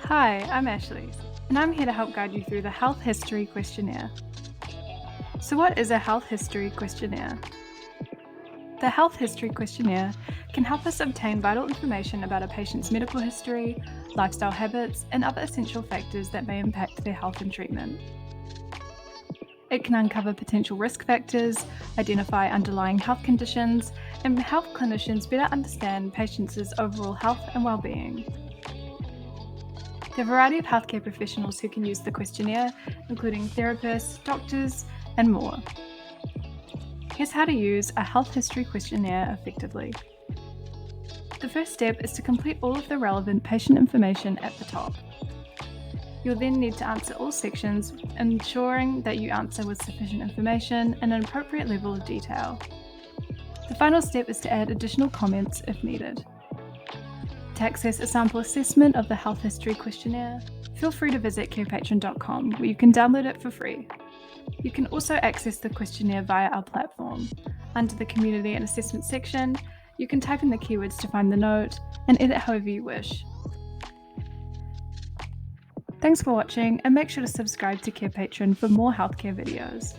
Hi, I'm Ashley, and I'm here to help guide you through the Health History Questionnaire. So what is a Health History Questionnaire? The Health History Questionnaire can help us obtain vital information about a patient's medical history, lifestyle habits, and other essential factors that may impact their health and treatment. It can uncover potential risk factors, identify underlying health conditions, and help clinicians better understand patients' overall health and well-being. There are a variety of healthcare professionals who can use the questionnaire, including therapists, doctors, and more. Here's how to use a health history questionnaire effectively. The first step is to complete all of the relevant patient information at the top. You'll then need to answer all sections, ensuring that you answer with sufficient information and an appropriate level of detail. The final step is to add additional comments if needed. To access a sample assessment of the Health History Questionnaire, feel free to visit Carepatron.com, where you can download it for free. You can also access the questionnaire via our platform. Under the Community and Assessment section, you can type in the keywords to find the note and edit however you wish. Thanks for watching, and make sure to subscribe to Carepatron for more healthcare videos.